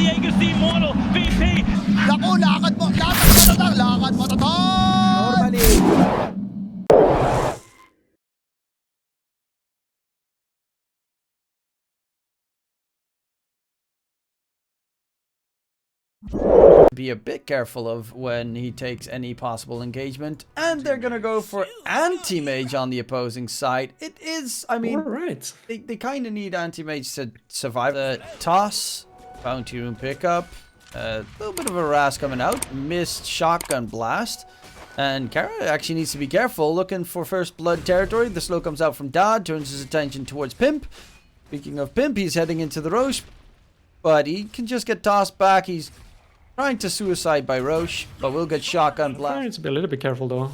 Diego's the immortal VP. Naku, lakad mo tatang, lakad mo tatang! Normally. Be a bit careful of when he takes any possible engagement, and they're gonna go for anti-mage on the opposing side. It is, I mean, right. they kind of need anti-mage to survive. The toss, bounty room pickup, a little bit of a ras coming out, missed shotgun blast, and Kara actually needs to be careful, looking for first blood territory. The slow comes out from Dad, turns his attention towards Pimp. Speaking of Pimp, he's heading into the Roche, but he can just get tossed back. He's trying to suicide by Roche, but we'll get shotgun blast. Need to be a little bit careful though.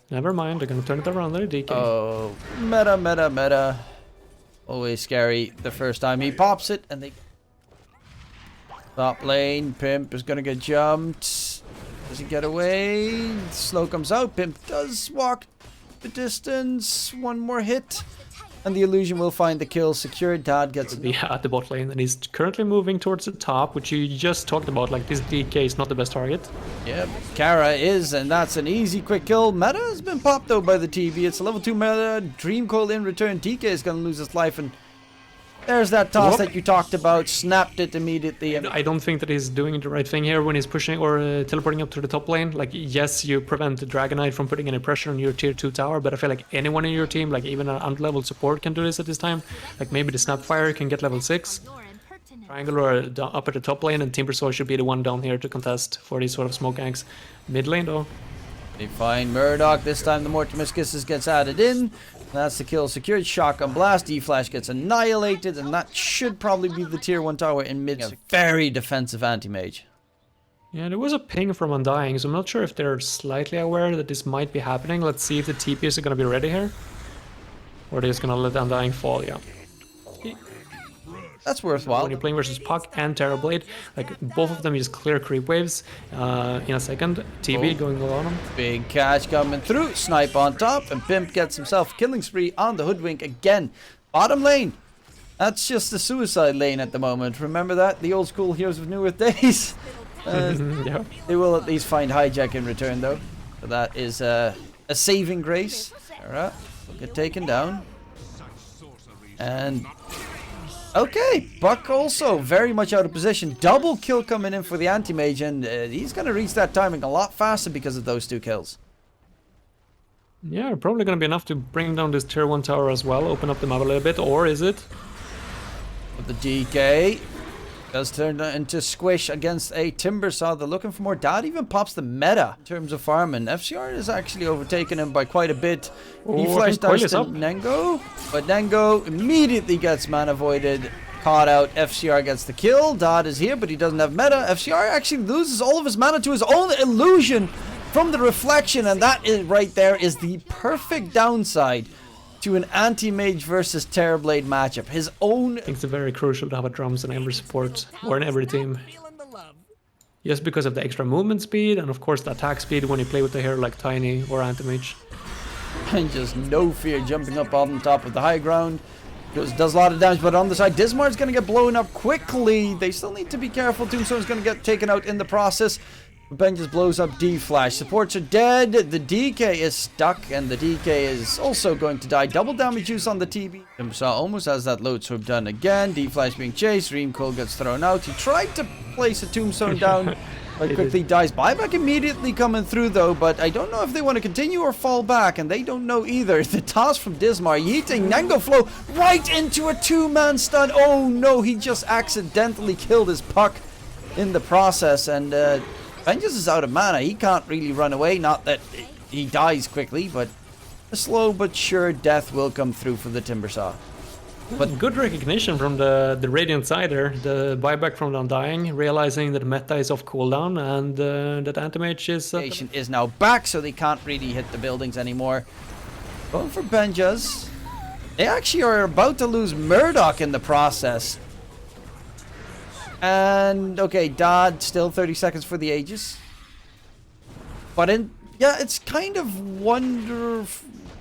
Never mind, they're gonna turn it around there, DK. Oh, meta. Always scary the first time he pops it, and they... Top lane, Pimp is gonna get jumped. Does he get away? Slow comes out, Pimp does walk the distance. One more hit, and the illusion will find the kill secured. Dad gets at the bot lane, and he's currently moving towards the top, which you just talked about. Like, this DK is not the best target. Yep, Kara is, and that's an easy quick kill. Meta has been popped though by the TB. It's a level 2 meta. Dream Coil in return. DK is gonna lose his life, and there's that toss that you talked about. Snapped it immediately. I don't think that he's doing the right thing here when he's pushing or teleporting up to the top lane. Like, yes, you prevent the Dragon Knight from putting any pressure on your tier 2 tower, but I feel like anyone in your team, like even an unleveled support, can do this at this time. Like, maybe the Snapfire can get level 6. Triangle or up at the top lane, and Timbersaw should be the one down here to contest for these sort of smoke ganks. Mid lane though. They find Murdoch. This time the Mortimiscus gets added in. That's the kill secured. Shotgun blast. D-Flash gets annihilated, and that should probably be the tier 1 tower in mid. A very defensive anti-mage. Yeah, there was a ping from Undying, so I'm not sure if they're slightly aware that this might be happening. Let's see if the TPs are going to be ready here. Or they're just going to let Undying fall, yeah. That's worthwhile. When you're playing versus Puck and Terrorblade, like both of them just clear creep waves in a second. TV going on them. Big catch coming through. Snipe on top, and Pimp gets himself a killing spree on the Hoodwink again. Bottom lane. That's just the suicide lane at the moment. Remember that? The old school Heroes of Newer days. Yeah. They will at least find hijack in return though. So that is a saving grace. Alright, will get taken down. And okay, Buck also very much out of position. Double kill coming in for the anti-mage, and he's going to reach that timing a lot faster because of those 2 kills. Yeah, probably going to be enough to bring down this tier 1 tower as well, open up the map a little bit, or is it? But the DK does turn into squish against a Timbersaw. They're looking for more. Dad even pops the meta in terms of farm, and FCR is actually overtaking him by quite a bit. He flashed down to Nengo, but Nengo immediately gets mana voided, caught out. FCR gets the kill. Dad is here, but he doesn't have meta. FCR actually loses all of his mana to his own illusion from the reflection, and that is right there is the perfect downside to an anti-mage versus Terrorblade matchup. His own... I think it's very crucial to have a drums in every support or in every team. Just because of the extra movement speed and of course the attack speed when you play with a hero like Tiny or Anti-Mage. And just no fear jumping up on top of the high ground. Does a lot of damage, but on the side, Dismar's going to get blown up quickly. They still need to be careful. Tombstone's going to get taken out in the process. Ben just blows up D-Flash. Supports are dead. The DK is stuck, and the DK is also going to die. Double damage use on the TB. Timbersaw almost has that load swoop done again. D-Flash being chased. Dream Coil gets thrown out. He tried to place a Tombstone down, but quickly dies. Buyback immediately coming through, though, but I don't know if they want to continue or fall back, and they don't know either. The toss from Dismar, yeeting Nango Flow right into a 2-man stun. Oh, no, he just accidentally killed his Puck in the process, and Vengeance is out of mana. He can't really run away. Not that he dies quickly, but a slow but sure death will come through for the Timbersaw. But good recognition from the Radiant side there. The buyback from the Undying, realizing that meta is off cooldown and that Anti-Mage is now back, so they can't really hit the buildings anymore. Going for Benjas. They actually are about to lose Murdoch in the process. And, okay, Dad, still 30 seconds for the Aegis. But yeah, it's kind of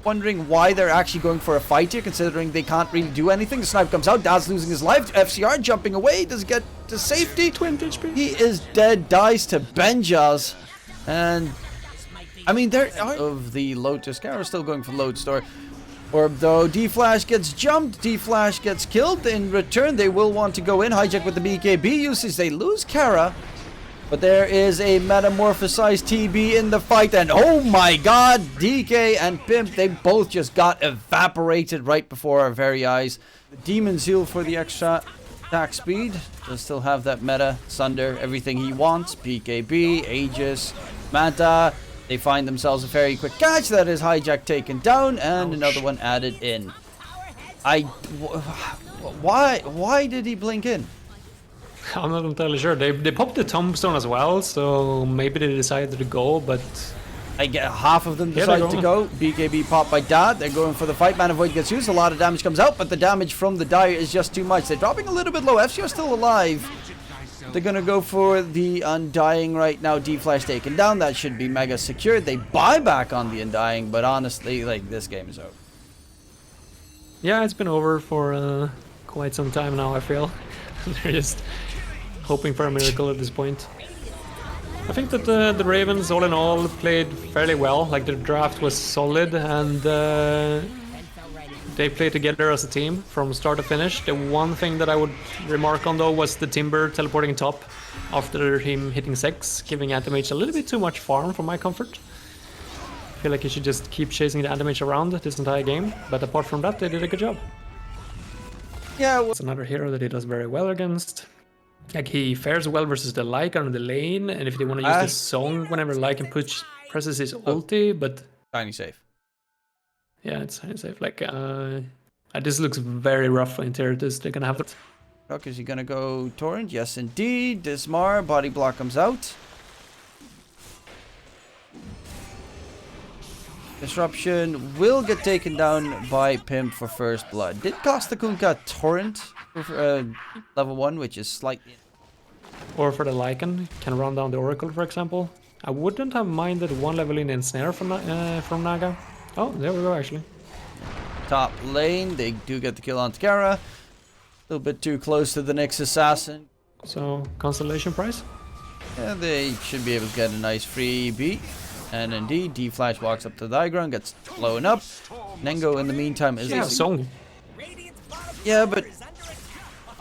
wondering why they're actually going for a fight here, considering they can't really do anything. The snipe comes out, Dad's losing his life. FCR jumping away, does he get to safety? 20 HP. He is dead, dies to Benjas. And, I mean, there are of the Lotus. Kara still going for Lodestar. Orb though, D-Flash gets jumped, D-Flash gets killed. In return, they will want to go in. Hijack with the BKB usage, they lose Kara. But there is a metamorphosized TB in the fight, and oh my god, DK and Pimp, they both just got evaporated right before our very eyes. The Demon Seal for the extra attack speed. Does still have that meta. Sunder, everything he wants. BKB, Aegis, Manta. They find themselves a very quick catch. That is Hijack taken down, and another one added in. Why did he blink in? I'm not entirely sure. They popped the tombstone as well, so maybe they decided to go, but I get half of them decide to go. BKB popped by Dad. They're going for the fight. Mana Void gets used. A lot of damage comes out, but the damage from the Dire is just too much. They're dropping a little bit low. FCR still alive. They're going to go for the Undying right now. D-Flash taken down. That should be mega secured. They buy back on the Undying, but honestly, like, this game is over. yeah, it's been over for quite some time now, I feel. They're just hoping for a miracle at this point. I think that the Ravens, all in all, played fairly well. Like, their draft was solid, and they played together as a team from start to finish. The one thing that I would remark on, though, was the Timber teleporting top after him hitting 6, giving Anti-Mage a little bit too much farm for my comfort. I feel like he should just keep chasing the Anti-Mage around this entire game, but apart from that, they did a good job. Yeah, well, It's another hero that he does very well against. Like, he fares well versus the Lycan on the lane, and if they want to use this song whenever Lycan presses his ulti, but tiny safe. yeah, it's safe. Like, this looks very rough for Interitus. They're gonna have to. Rock, is he gonna go Torrent? Yes, indeed. Dismar, body block comes out. Disruption will get taken down by Pimp for first blood. Did Costa Kunka Torrent for level 1, which is slightly... Or for the Lycan, can run down the Oracle, for example. I wouldn't have minded one level in Ensnare from Naga. Oh, there we go, actually. Top lane, they do get the kill on Takara. A little bit too close to the Nyx Assassin. So, Constellation price? Yeah, they should be able to get a nice free beat. And indeed, D-Flash walks up to the high ground, gets blown up. Nengo, in the meantime, is... Yeah, Song. Yeah, but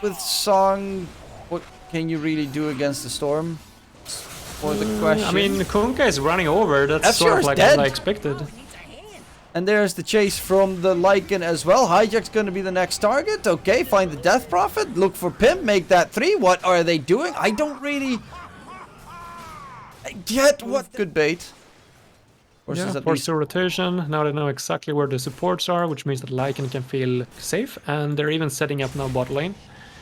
with Song, what can you really do against the Storm? For the question. I mean, Kunkka is running over. That's sort of like dead. what I expected. And there's the chase from the Lycan as well. Hijack's going to be the next target. Okay, find the Death Prophet. Look for Pimp. Make that 3. What are they doing? I don't really get what good bait. Yeah, force the rotation. Now they know exactly where the supports are, which means that Lycan can feel safe. And they're even setting up now bot lane.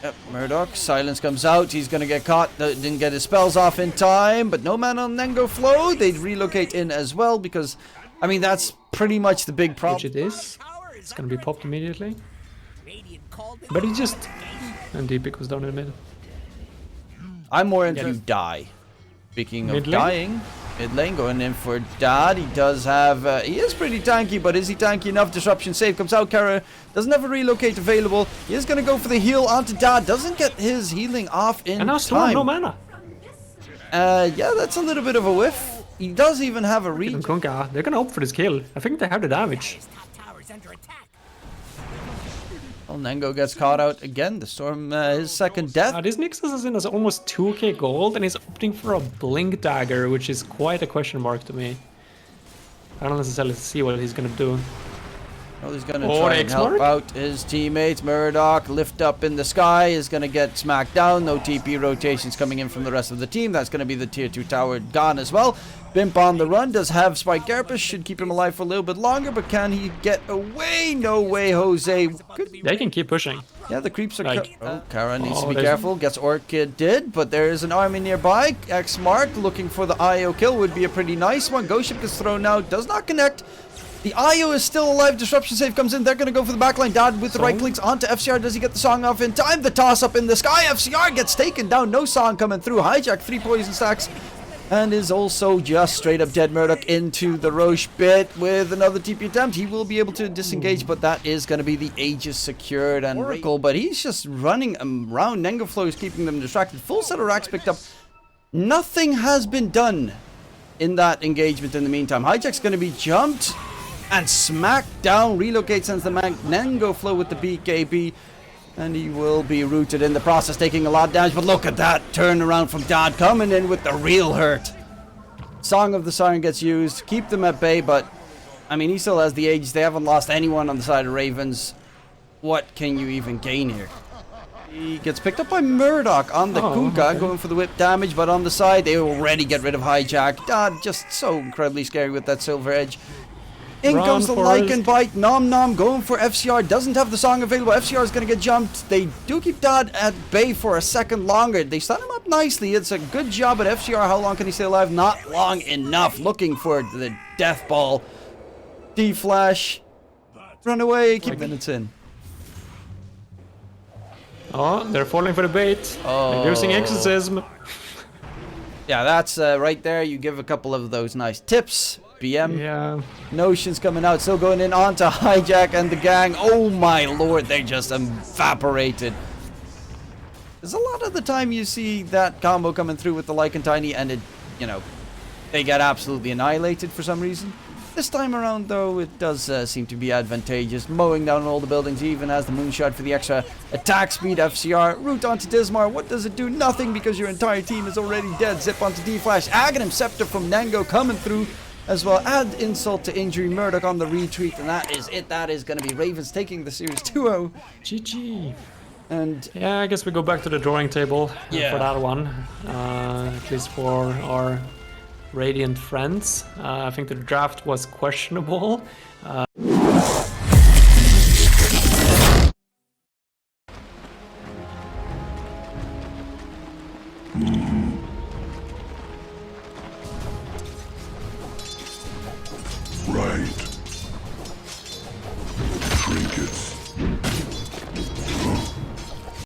Yep, Murdoch. Silence comes out. He's going to get caught. Didn't get his spells off in time. But no man on Nengo Flow. They'd relocate in as well because, I mean, that's pretty much the big problem. Which it is. It's going to be popped immediately. But he just... And DP goes down in the mid. I'm more into die. Speaking of Mid lane? dying, mid lane going in for Dad. He does have, he is pretty tanky, but is he tanky enough? Disruption save comes out. Kara doesn't have a relocate available. He is going to go for the heal onto Dad. Doesn't get his healing off in And now Storm, time. no mana. Yeah, that's a little bit of a whiff. He does even have a reach. Even Kunkka, they're gonna opt for this kill. I think they have the damage. Well, Nengo gets caught out again. The Storm, his second death. This Nyx Assassin has almost 2k gold and he's opting for a Blink Dagger, which is quite a question mark to me. I don't necessarily see what he's gonna do. Well, he's going to try and help out his teammates. Murdoch, lift up in the sky, is going to get smacked down. No TP rotations coming in from the rest of the team. That's going to be the tier 2 tower gone as well. Bimp on the run, does have Spike Carapace, should keep him alive for a little bit longer, but can he get away? No way, Jose. They can keep pushing. Yeah, the creeps are... Like, oh, Kara needs to be careful. Gets Orchid did, but there is an army nearby. X-Mark looking for the IO kill would be a pretty nice one. Ghost Ship gets thrown out, does not connect. The IO is still alive. Disruption save comes in. They're going to go for the backline. Dad with the right clicks onto FCR. Does he get the song off in time? The toss up in the sky. FCR gets taken down. No song coming through. Hijack 3 poison stacks. And is also just straight up dead Murdoch into the Roche bit with another TP attempt. He will be able to disengage, but that is going to be the Aegis secured and Oracle. But he's just running around. Nengaflow is keeping them distracted. Full set of racks picked up. Nothing has been done in that engagement in the meantime. Hijack's going to be jumped and smacked down. Relocate sends the man Nengaflow with the BKB. And he will be rooted in the process, taking a lot of damage. But look at that turnaround from Dad, coming in with the real hurt. Song of the Siren gets used. Keep them at bay, but I mean, he still has the Aegis. They haven't lost anyone on the side of Ravens. What can you even gain here? He gets picked up by Murdoch on the Kuka, going for the whip damage. But on the side, they already get rid of Hijack. Dad, just so incredibly scary with that silver edge. In comes the Lycan Bite. Nom Nom going for FCR. Doesn't have the song available. FCR is going to get jumped. They do keep Dad at bay for a second longer. They stun him up nicely. It's a good job at FCR. How long can he stay alive? Not long enough. Looking for the death ball. D-Flash. Run away. Keep minutes in. Oh, they're falling for the bait. Oh. They're using Exorcism. Yeah, that's right there. You give a couple of those nice tips. BM. Yeah. Notions coming out, still going in onto Hijack and the gang. Oh my lord, they just evaporated. There's a lot of the time you see that combo coming through with the Lycan Tiny and it, you know, they get absolutely annihilated for some reason. This time around though, it does seem to be advantageous. Mowing down all the buildings, even has the moonshot for the extra attack speed. FCR, root onto Dismar. What does it do? Nothing, because your entire team is already dead. Zip onto D-Flash. Aghanim Scepter from Nango coming through as well. Add insult to injury. Murdoch on the retreat, and that is it. That is going to be Ravens taking the series 2-0. GG. And yeah, I guess we go back to the drawing table for that one. At least for our Radiant friends. I think the draft was questionable. Right.